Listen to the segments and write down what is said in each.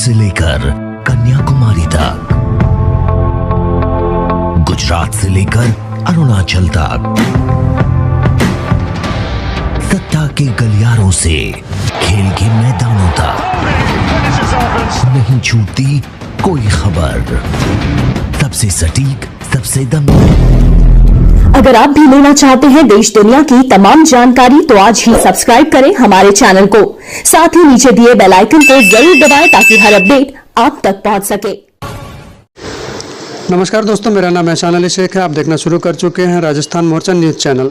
से लेकर कन्याकुमारी तक, गुजरात से लेकर अरुणाचल तक, सत्ता के गलियारों से खेल के मैदानों तक नहीं छूटती कोई खबर। सबसे सटीक, सबसे दमदार। अगर आप भी लेना चाहते हैं देश दुनिया की तमाम जानकारी तो आज ही सब्सक्राइब करें हमारे चैनल को। साथ ही नीचे दिए बेल आइकन को जरूर दबाएं ताकि हर अपडेट आप तक पहुंच सके। नमस्कार दोस्तों, मेरा नाम एहसान अली शेख है। आप देखना शुरू कर चुके हैं राजस्थान मोर्चा न्यूज़ चैनल।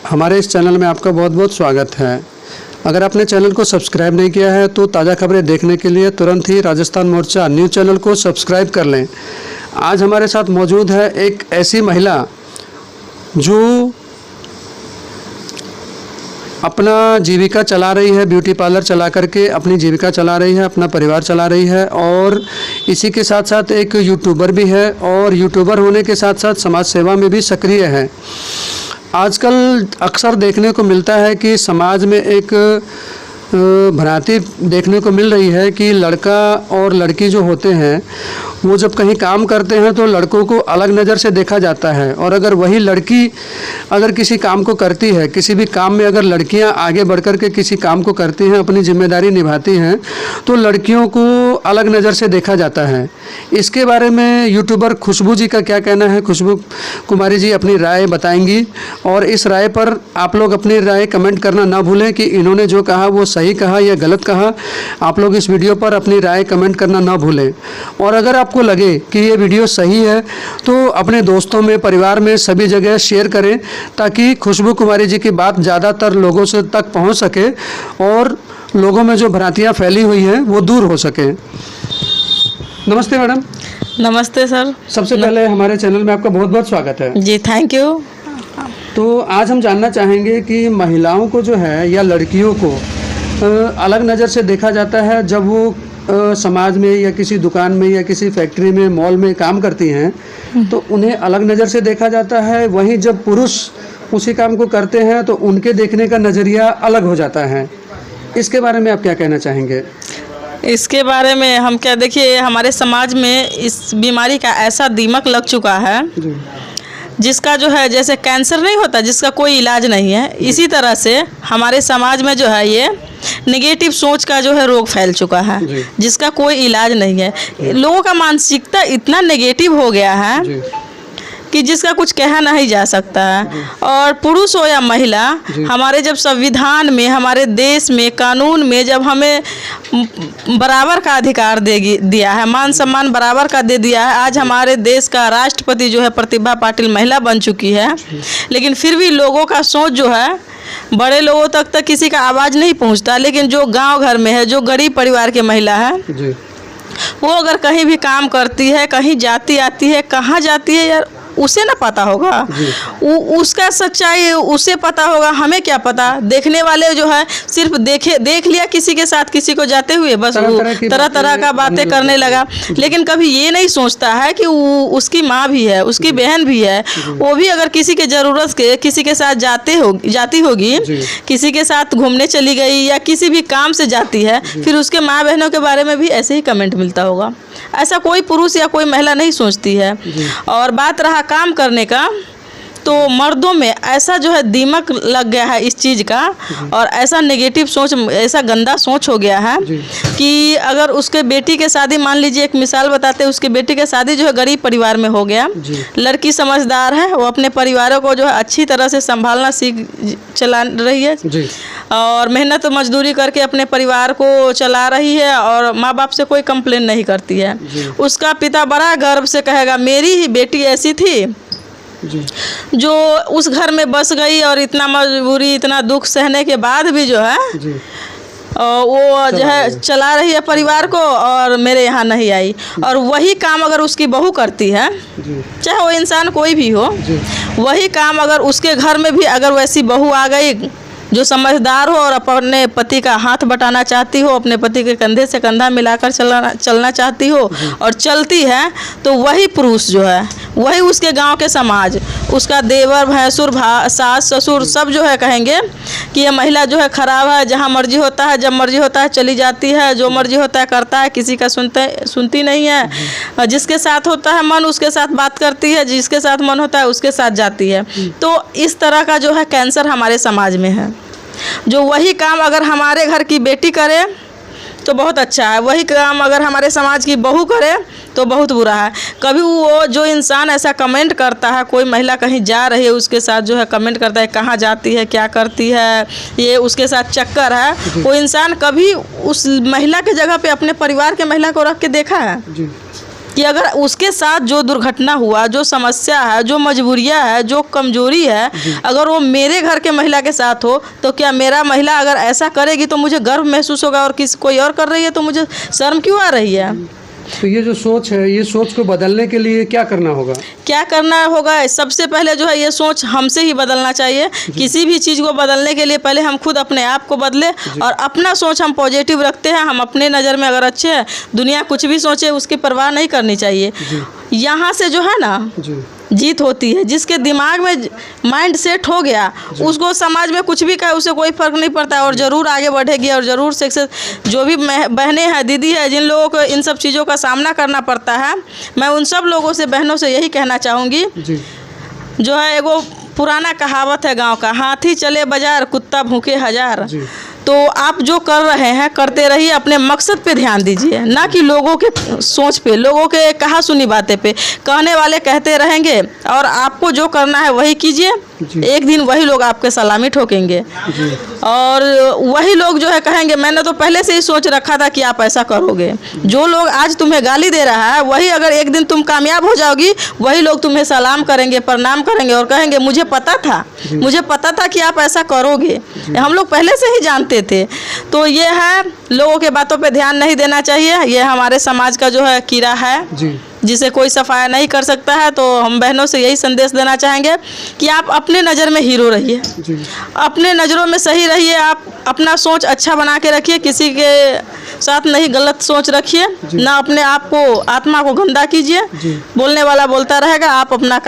हमारे इस चैनल में आपका बहुत बहुत स्वागत है। अगर आपने चैनल को सब्सक्राइब नहीं किया है तो ताज़ा खबरें देखने के लिए तुरंत ही राजस्थान मोर्चा न्यूज़ चैनल को सब्सक्राइब कर लें। आज हमारे साथ मौजूद है एक ऐसी महिला जो अपना जीविका चला रही है, ब्यूटी पार्लर चला करके अपनी जीविका चला रही है, अपना परिवार चला रही है और इसी के साथ साथ एक यूट्यूबर भी है और यूट्यूबर होने के साथ साथ समाज सेवा में भी सक्रिय है। आजकल अक्सर देखने को मिलता है कि समाज में एक भ्रांति देखने को मिल रही है कि लड़का और लड़की जो होते हैं वो जब कहीं काम करते हैं तो लड़कों को अलग नज़र से देखा जाता है, और अगर वही लड़की अगर किसी काम को करती है, किसी भी काम में अगर लड़कियां आगे बढ़ कर के किसी काम को करती हैं, अपनी जिम्मेदारी निभाती हैं, तो लड़कियों को अलग नज़र से देखा जाता है। इसके बारे में यूट्यूबर खुशबू जी का क्या कहना है? खुशबू कुमारी जी अपनी राय बताएंगी और इस राय पर आप लोग अपनी राय कमेंट करना ना भूलें कि इन्होंने जो कहा वो सही कहा या गलत कहा। आप लोग इस वीडियो पर अपनी राय कमेंट करना ना भूलें। और अगर आपको लगे कि ये वीडियो सही है तो अपने दोस्तों में, परिवार में, सभी जगह शेयर करें ताकि खुशबू कुमारी जी की बात ज़्यादातर लोगों से तक पहुंच सके और लोगों में जो भ्रांतियां फैली हुई हैं वो दूर हो सके। नमस्ते मैडम। नमस्ते सर। सबसे पहले हमारे चैनल में आपका बहुत बहुत स्वागत है जी। Thank you. तो आज हम जानना चाहेंगे कि महिलाओं को जो है या लड़कियों को अलग नज़र से देखा जाता है जब वो समाज में या किसी दुकान में या किसी फैक्ट्री में, मॉल में काम करती हैं तो उन्हें अलग नज़र से देखा जाता है। वहीं जब पुरुष उसी काम को करते हैं तो उनके देखने का नज़रिया अलग हो जाता है। इसके बारे में आप क्या कहना चाहेंगे? इसके बारे में हम क्या, देखिए हमारे समाज में इस बीमारी का ऐसा दीमक लग चुका है जिसका जो है जैसे कैंसर नहीं होता, जिसका कोई इलाज नहीं है, इसी तरह से हमारे समाज में जो है ये नेगेटिव सोच का जो है रोग फैल चुका है जिसका कोई इलाज नहीं है। लोगों का मानसिकता इतना नेगेटिव हो गया है कि जिसका कुछ कहा नहीं जा सकता है। और पुरुष हो या महिला, हमारे जब संविधान में, हमारे देश में, कानून में जब हमें बराबर का अधिकार दिया है, मान सम्मान बराबर का दे दिया है, आज हमारे देश का राष्ट्रपति जो है प्रतिभा पाटिल महिला बन चुकी है, लेकिन फिर भी लोगों का सोच जो है, बड़े लोगों तक किसी का आवाज़ नहीं पहुंचता। लेकिन जो गांव घर में है, जो गरीब परिवार की महिला है, वो अगर कहीं भी काम करती है, कहीं जाती आती है, कहाँ जाती है यार उसे ना पता होगा, उसका सच्चाई उसे पता होगा, हमें क्या पता। देखने वाले जो है सिर्फ देख लिया किसी के साथ, किसी को जाते हुए, बस तरह तरह का बातें करने लगा, लेकिन कभी ये नहीं सोचता है कि उसकी माँ भी है, उसकी बहन भी है, वो भी अगर किसी के ज़रूरत के किसी के साथ जाती होगी, किसी के साथ घूमने चली गई या किसी भी काम से जाती है, फिर उसके माँ बहनों के बारे में भी ऐसे ही कमेंट मिलता होगा। ऐसा कोई पुरुष या कोई महिला नहीं सोचती है। और बात रहा काम करने का, तो मर्दों में ऐसा जो है दीमक लग गया है इस चीज़ का, और ऐसा नेगेटिव सोच, ऐसा गंदा सोच हो गया है कि अगर उसके बेटी के शादी, मान लीजिए एक मिसाल बताते हैं, उसके बेटी के शादी जो है गरीब परिवार में हो गया, लड़की समझदार है, वो अपने परिवारों को जो है अच्छी तरह से संभालना सीख चला रही है और मेहनत मजदूरी करके अपने परिवार को चला रही है और माँ बाप से कोई कंप्लेन नहीं करती है। उसका पिता बड़ा गर्व से कहेगा मेरी ही बेटी ऐसी थी जो उस घर में बस गई और इतना मजबूरी, इतना दुख सहने के बाद भी जो है वो जो है चला रही है परिवार को और मेरे यहाँ नहीं आई। और वही काम अगर उसकी बहू करती है, चाहे वो इंसान कोई भी हो, वही काम अगर उसके घर में भी अगर वैसी बहू आ गई जो समझदार हो और अपने पति का हाथ बटाना चाहती हो, अपने पति के कंधे से कंधा मिलाकर चलना चाहती हो और चलती है, तो वही पुरुष जो है, वही उसके गांव के समाज, उसका देवर भैंसुर सास ससुर सब जो है कहेंगे कि ये महिला जो है खराब है, जहाँ मर्जी होता है जब मर्जी होता है चली जाती है, जो मर्जी होता है करता है, किसी का सुनती नहीं है, जिसके साथ होता है मन उसके साथ बात करती है, जिसके साथ मन होता है उसके साथ जाती है। तो इस तरह का जो है कैंसर हमारे समाज में है। जो वही काम अगर हमारे घर की बेटी करे तो बहुत अच्छा है, वही काम अगर हमारे समाज की बहू करे तो बहुत बुरा है। कभी वो जो इंसान ऐसा कमेंट करता है, कोई महिला कहीं जा रही है उसके साथ जो है कमेंट करता है कहाँ जाती है क्या करती है, ये उसके साथ चक्कर है, वो इंसान कभी उस महिला के जगह पे अपने परिवार के महिला को रख के देखा है कि अगर उसके साथ जो दुर्घटना हुआ, जो समस्या है, जो मजबूरियां है, जो कमजोरी है, अगर वो मेरे घर के महिला के साथ हो तो क्या मेरा महिला अगर ऐसा करेगी तो मुझे गर्व महसूस होगा, और कोई और कर रही है तो मुझे शर्म क्यों आ रही है। तो ये जो सोच है, ये सोच को बदलने के लिए क्या करना होगा? क्या करना होगा? सबसे पहले जो है ये सोच हमसे ही बदलना चाहिए। किसी भी चीज़ को बदलने के लिए पहले हम खुद अपने आप को बदले और अपना सोच हम पॉजिटिव रखते हैं, हम अपने नज़र में अगर अच्छे हैं, दुनिया कुछ भी सोचे उसकी परवाह नहीं करनी चाहिए। यहाँ से जो है ना जीत होती है। जिसके दिमाग में माइंड सेट हो गया उसको समाज में कुछ भी कहे उसे कोई फ़र्क नहीं पड़ता और ज़रूर आगे बढ़ेगी और ज़रूर सक्सेस। जो भी बहनें हैं, दीदी है, जिन लोगों को इन सब चीज़ों का सामना करना पड़ता है, मैं उन सब लोगों से, बहनों से यही कहना चाहूँगी, जो है एगो पुराना कहावत है गांव का, हाथी चले बाजार कुत्ता भूखे हजार। तो आप जो कर रहे हैं करते रहिए, अपने मकसद पे ध्यान दीजिए, ना कि लोगों के सोच पे, लोगों के कहा सुनी बातें पे। कहने वाले कहते रहेंगे और आपको जो करना है वही कीजिए। एक दिन वही लोग आपके सलामी ठोकेंगे और वही लोग जो है कहेंगे मैंने तो पहले से ही सोच रखा था कि आप ऐसा करोगे। जो लोग आज तुम्हें गाली दे रहा है वही अगर एक दिन तुम कामयाब हो जाओगी, वही लोग तुम्हें सलाम करेंगे, प्रणाम करेंगे और कहेंगे मुझे पता था कि आप ऐसा करोगे, हम लोग पहले से ही जानते थे। तो ये है, लोगों के बातों पे ध्यान नहीं देना चाहिए। ये हमारे समाज का जो है कीड़ा है जिसे कोई सफाया नहीं कर सकता है। तो हम बहनों से यही संदेश देना चाहेंगे कि आप अपने नज़र में हीरो रहिए, अपने नज़रों में सही रहिए, आप अपना सोच अच्छा बना के रखिए, किसी के साथ नहीं गलत सोच रखिए, ना अपने आप को, आत्मा को गंदा कीजिए। बोलने वाला बोलता रहेगा, आप अपना